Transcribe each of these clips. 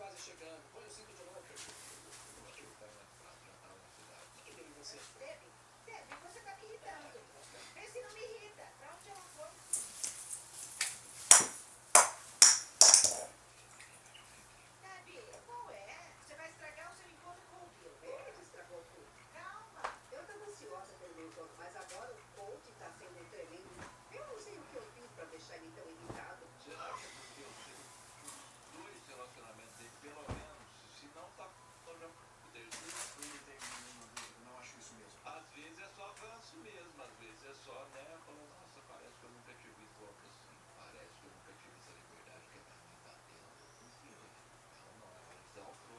quase chegando. Põe o cinto de novo. Ótimo tema para Natal na cidade. O que teve em você? Deb, você tá me irritando. Vê se não me irrita. Pra onde ela foi? Deb, qual é? Você vai estragar o seu encontro com o Bill. Ele que estragou tudo. Calma. Eu estava ansiosa pelo meu encontro, mas agora o coach está sendo um tremendo. Eu não sei o que eu fiz para deixar ele tão irritado. Você acha que eu tenho dois relacionamentos aí, pelo menos, se não tá já o terceiro? Não tem nenhuma dúvida, não acho isso mesmo. Às vezes é só ranço mesmo, às vezes é só, né, falando, nossa, parece que eu nunca tive visto algo assim, parece que eu nunca tive essa liberdade que a minha mãe tá tendo. Enfim, não é mais alto.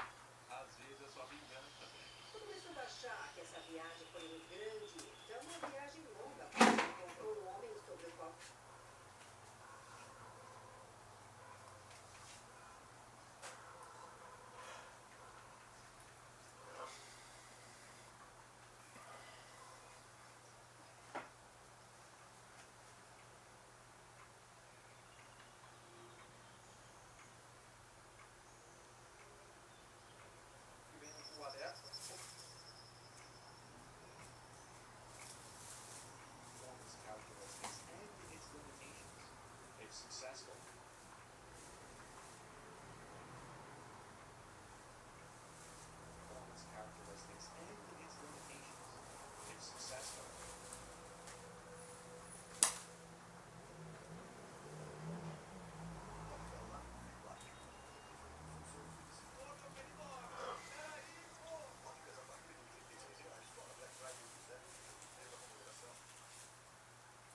Às vezes é só vingança, velho. Tô começando a achar que essa viagem foi um grande erro. Já uma viagem longa, porque encontrou um homem sobre o qual Vem o alerta. Performance characteristics and its limitations. If successful. Performance characteristics and its limitations. If successful.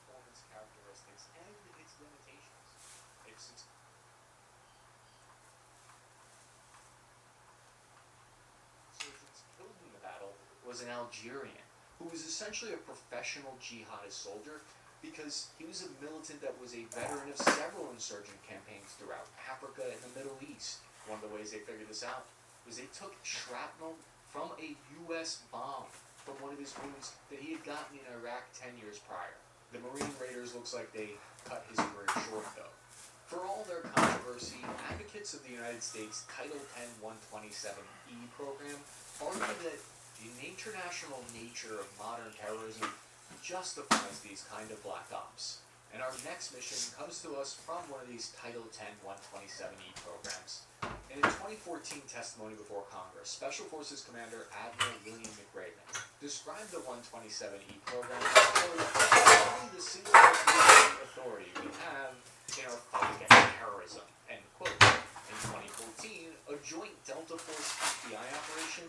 Performance characteristics and its limitations. If Insurgents killed in the battle was an Algerian who was essentially a professional jihadist soldier because he was a militant that was a veteran of several insurgent campaigns throughout Africa and the Middle East. One of the ways they figured this out was they took shrapnel from a U.S. bomb from one of his wounds that he had gotten in Iraq 10 years prior. The Marine Raiders looks like they cut his career short, though. For all their controversy, advocates of the United States Title 10 127E program argue that the international nature of modern terrorism justifies these kind of black ops. And our next mission comes to us from one of these Title 10 127E programs. In a 2014 testimony before Congress, Special Forces Commander Admiral William McRaven described the 127E program as probably the single most legitimate authority we have in our fight against terrorism, end quote. In 2014, a joint Delta Force FBI operation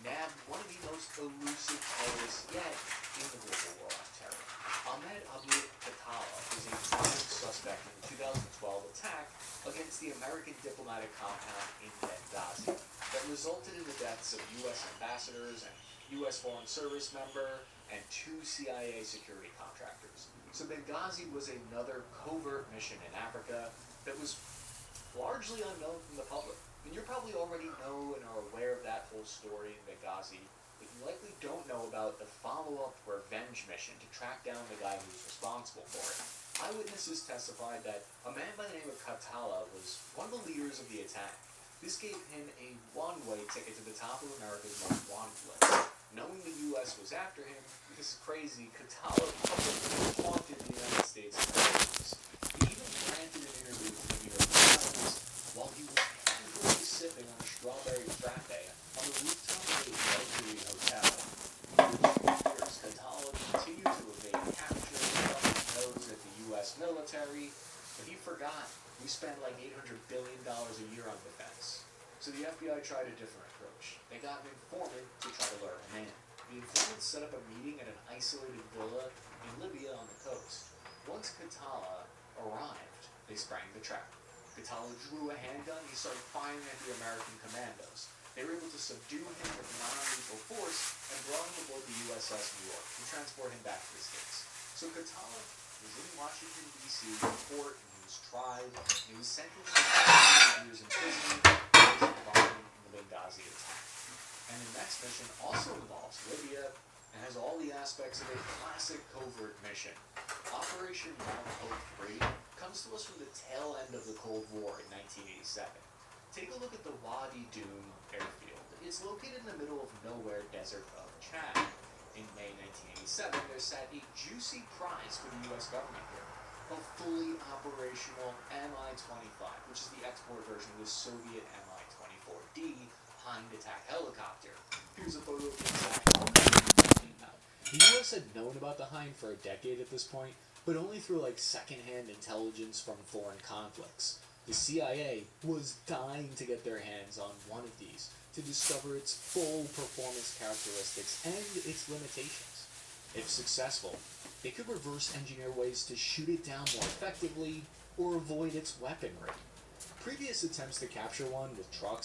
nabbed one of the most elusive terrorists yet in the global war on terror. Ahmed Abu Khatala was a prime suspect in the 2012 attack against the American diplomatic compound in Benghazi that resulted in the deaths of U.S. ambassadors and U.S. Foreign Service member and 2 CIA security contractors. So Benghazi was another covert mission in Africa that was largely unknown from the public. And you probably already know and are aware of that whole story in Benghazi, but you likely don't know about the follow-up revenge mission to track down the guy who was responsible for it. Eyewitnesses testified that a man by the name of Khatala was one of the leaders of the attack. This gave him a one-way ticket to the top of America's most wanted list. Knowing the U.S. was after him, this is crazy, Khatala publicly taunted the United States in the news. He even granted an interview with the New York Times while he was casually sipping on a strawberry frappe on the rooftop of a luxury hotel. For years, Khatala continued to evade capture, thumbing his nose at the U.S. military, but he forgot we spend like $800 billion a year on defense. So the FBI tried a different approach. They got an informant to try to lure him in. The informant set up a meeting at an isolated villa in Libya on the coast. Once Khatala arrived, they sprang the trap. Khatala drew a handgun, he started firing at the American commandos. They were able to subdue him with non-lethal force and brought him aboard the USS New York to transport him back to the States. So Khatala was in Washington, D.C. in court, and he was tried, and he was sentenced to 5 years in prison for his involvement in the Benghazi attack. And the next mission also involves Libya and has all the aspects of a classic covert mission. Operation Mount Hope 3 comes to us from the tail end of the Cold War in 1987. Take a look at the Wadi Dum airfield. It's located in the middle of nowhere desert of Chad. In May 1987, there sat a juicy prize for the US government here. A fully operational Mi-25, which is the export version of the Soviet Mi-24D Hind attack helicopter. Here's a photo of the exact helicopter I'm talking about. The US had known about the Hind for a decade at this point, but only through secondhand intelligence from foreign conflicts. The CIA was dying to get their hands on one of these to discover its full performance characteristics and its limitations. If successful, they could reverse engineer ways to shoot it down more effectively or avoid its weaponry. Previous attempts to capture one with trucks